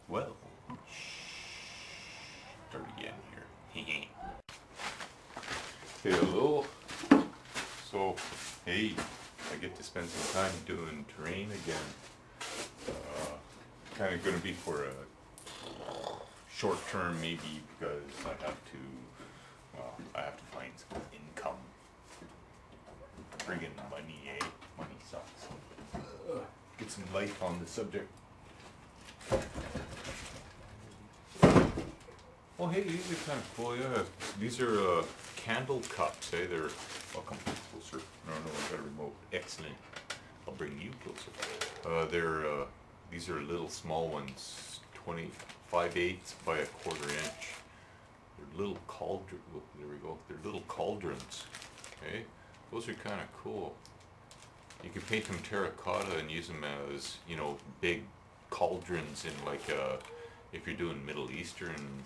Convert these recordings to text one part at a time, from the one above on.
Well, start again here. Hello. So, hey, I get to spend some time doing terrain again. Kind of going to be for a short term, maybe, because I have to find some income. Friggin' money, eh? Money sucks. Get some light on the subject. Oh, hey, these are kind of cool, yeah. These are candle cups, eh? They're, I'll come closer. No, I got a remote. Excellent. I'll bring you closer. These are little small ones, 25/8 by a 1/4 inch. They're little cauldron. There we go. They're little cauldrons. Okay, those are kind of cool. You can paint them terracotta and use them as, you know, big cauldrons in like if you're doing Middle Eastern,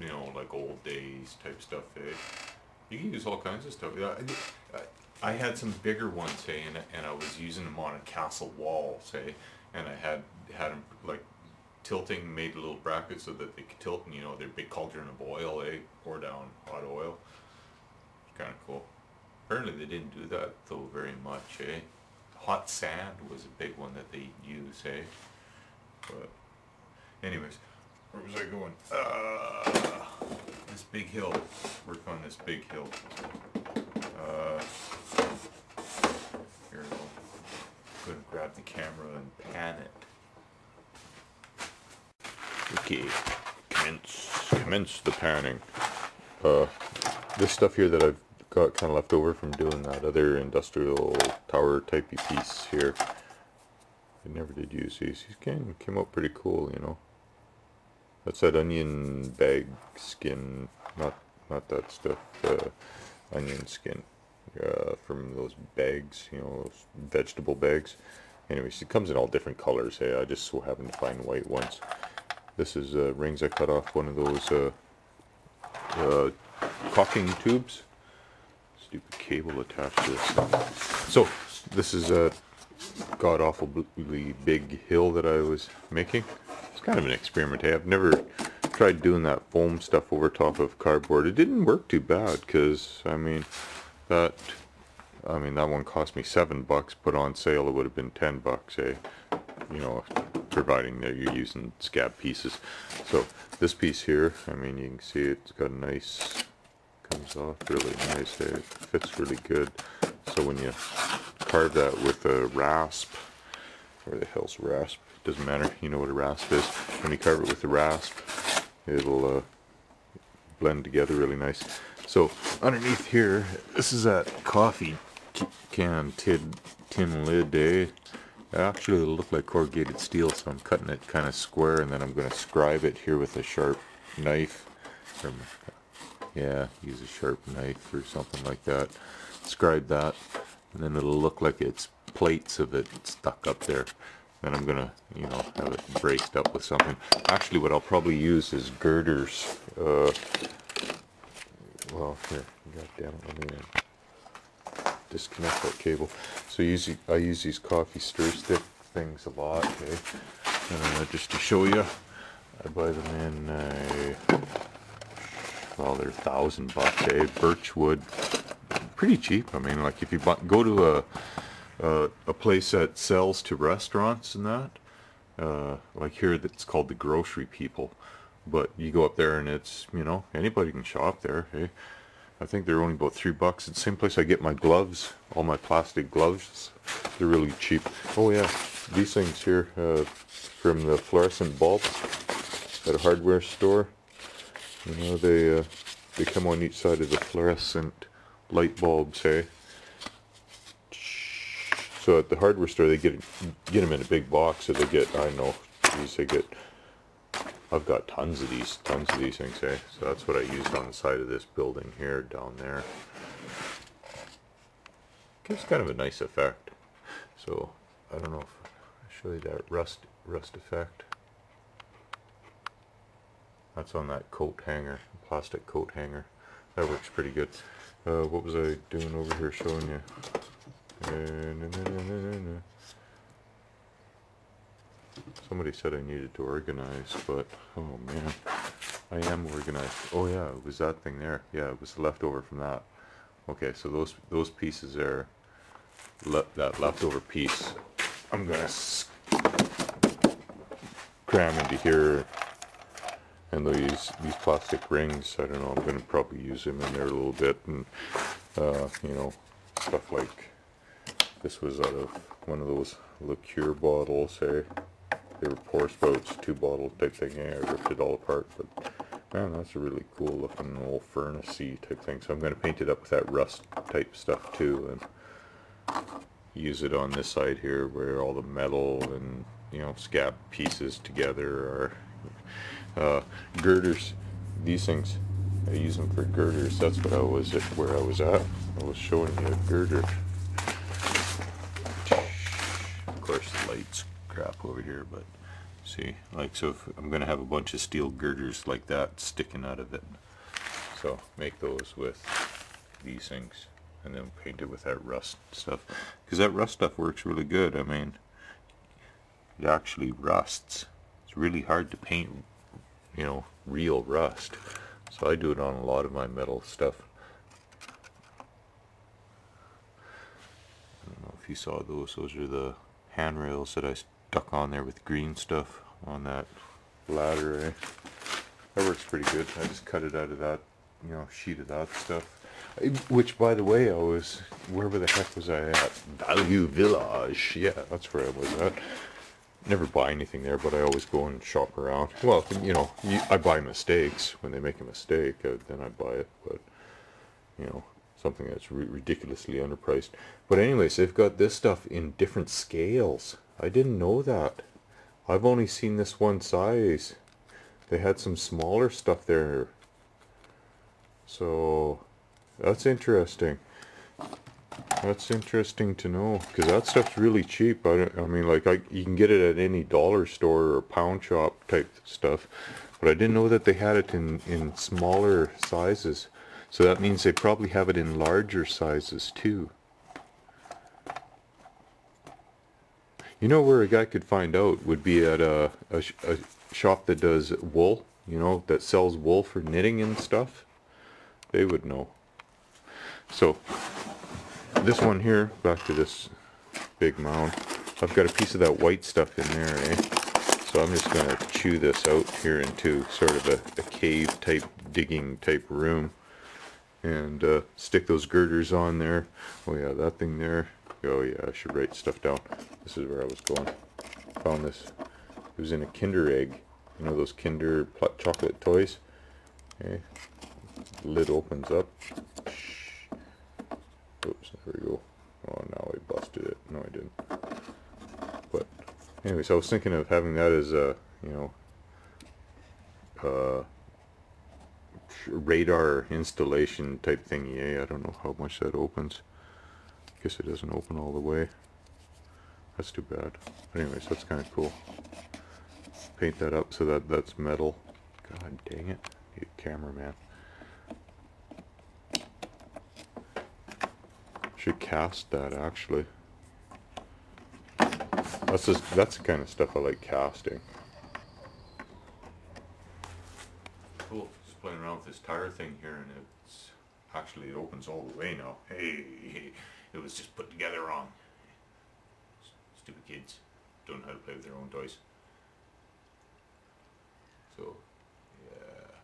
you know, like old days type stuff, eh? You can use all kinds of stuff. I had some bigger ones, hey, and I was using them on a castle wall, say, and I had them like tilting, made a little bracket so that they could tilt, and you know, they're big cauldron of oil, eh? Pour down hot oil. Kind of cool. Apparently they didn't do that though very much, eh? Hot sand was a big one that they use, eh? But anyways, where was I going? This big hill. Work on this big hill. Here we go. I'm going to grab the camera and pan it. Okay, commence the panning. This stuff here that I've got kind of left over from doing that other industrial tower typey piece here. I never did use these. These came out pretty cool, you know. That's that onion bag skin, not that stuff. Onion skin from those bags, you know, those vegetable bags. Anyways, it comes in all different colors. Hey, I just so happen to find white ones. This is rings I cut off one of those caulking tubes. Stupid cable attached to this. So this is a god-awfully big hill that I was making. It's kind of an experiment. Hey, I've never tried doing that foam stuff over top of cardboard. It didn't work too bad because I mean that one cost me $7, but on sale it would have been $10, eh? You know, providing that you're using scab pieces. So this piece here, I mean, you can see it's got a nice, comes off really nice. Eh? It fits really good. So when you carve that with a rasp, where the hell's rasp? Doesn't matter, you know what a rasp is. When you carve it with a rasp, it'll blend together really nice. So underneath here, this is that coffee can tin lid, eh? Actually it'll look like corrugated steel, so I'm cutting it kind of square, and then I'm going to scribe it here with a sharp knife. Yeah, use a sharp knife or something like that. Scribe that, and then it'll look like it's plates of it stuck up there. Then I'm gonna, you know, have it braced up with something. Actually, what I'll probably use is girders. Well, here, god damn it, let me disconnect that cable. So I use these coffee stir stick things a lot, okay? Just to show you, I buy them in, well, they're $1,000, eh? Birch wood, pretty cheap. I mean, like if you go to a place that sells to restaurants and that, like here that's called the Grocery People, but you go up there and it's, you know, anybody can shop there, hey? I think they're only about $3. It's the same place I get my gloves, all my plastic gloves. They're really cheap. Oh yeah, these things here from the fluorescent bulbs at a hardware store. You know, they come on each side of the fluorescent light bulbs, hey? So at the hardware store, they get them in a big box, so they get, I don't know, I've got tons of these things, eh? So that's what I used on the side of this building here, down there. Gives kind of a nice effect. So, I don't know if I'll show you that rust effect. That's on that coat hanger, plastic coat hanger. That works pretty good. What was I doing over here showing you? Somebody said I needed to organize, but oh man, I am organized. Oh yeah, it was that thing there. Yeah, it was leftover from that. Okay, so those pieces there, that leftover piece, I'm gonna cram into here. And these plastic rings, I don't know, I'm gonna probably use them in there a little bit, and you know, stuff like this was out of one of those liqueur bottles, eh? They were pour spouts, 2 bottle type thing, eh? I ripped it all apart, but man, that's a really cool looking old furnace-y type thing. So I'm gonna paint it up with that rust type stuff too, and use it on this side here where all the metal and, you know, scab pieces together are. Girders, these things, I use them for girders. That's what where I was at. I was showing you a girder. Of course the light's crap over here, but see, like, so if I'm gonna have a bunch of steel girders like that sticking out of it, so make those with these things and then paint it with that rust stuff, because that rust stuff works really good. I mean, it actually rusts. It's really hard to paint, you know, real rust. So I do it on a lot of my metal stuff. I don't know if you saw those. Those are the handrails that I stuck on there with green stuff on that ladder, eh? That works pretty good. I just cut it out of that, you know, sheet of that stuff. Which, by the way, wherever the heck was I at? Value Village. Yeah, that's where I was at. Never buy anything there, but I always go and shop around. Well, you know, I buy mistakes. When they make a mistake, then I buy it. But, you know, something that's ridiculously underpriced. But anyways, they've got this stuff in different scales. I didn't know that. I've only seen this one size. They had some smaller stuff there. So, that's interesting. That's interesting to know, because that stuff's really cheap. I mean, like, you can get it at any dollar store or pound shop type stuff, but I didn't know that they had it in smaller sizes. So that means they probably have it in larger sizes too. You know where a guy could find out would be at a shop that does wool, you know, that sells wool for knitting and stuff. They would know. So this one here, back to this big mound, I've got a piece of that white stuff in there, eh? So I'm just going to chew this out here into sort of a cave type, digging type room, and stick those girders on there. Oh yeah, that thing there. Oh yeah, I should write stuff down. This is where I was going. Found this. It was in a Kinder egg. You know those Kinder chocolate toys? Okay. The lid opens up. Oops, there we go. Oh, now I busted it. No, I didn't. But, anyways, I was thinking of having that as a, you know, radar installation type thingy. Eh? I don't know how much that opens. Guess it doesn't open all the way. That's too bad. But anyways, that's kind of cool. Paint that up so that's metal. God dang it. You cameraman. Should cast that actually. That's the kind of stuff I like casting. Cool. Just playing around with this tire thing here, and it's actually, it opens all the way now. Hey, it was just put together wrong. Stupid kids don't know how to play with their own toys. So yeah,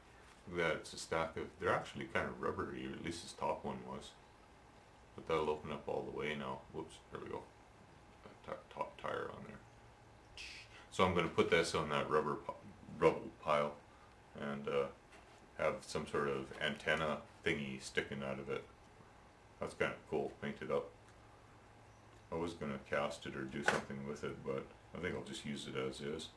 look at that. It's a stack of. They're actually kind of rubbery. Or at least this top one was. But that'll open up all the way now. Whoops, there we go. Top tire on there. So I'm going to put this on that rubble pile and have some sort of antenna thingy sticking out of it. That's kind of cool. Paint it up. I was going to cast it or do something with it, but I think I'll just use it as is.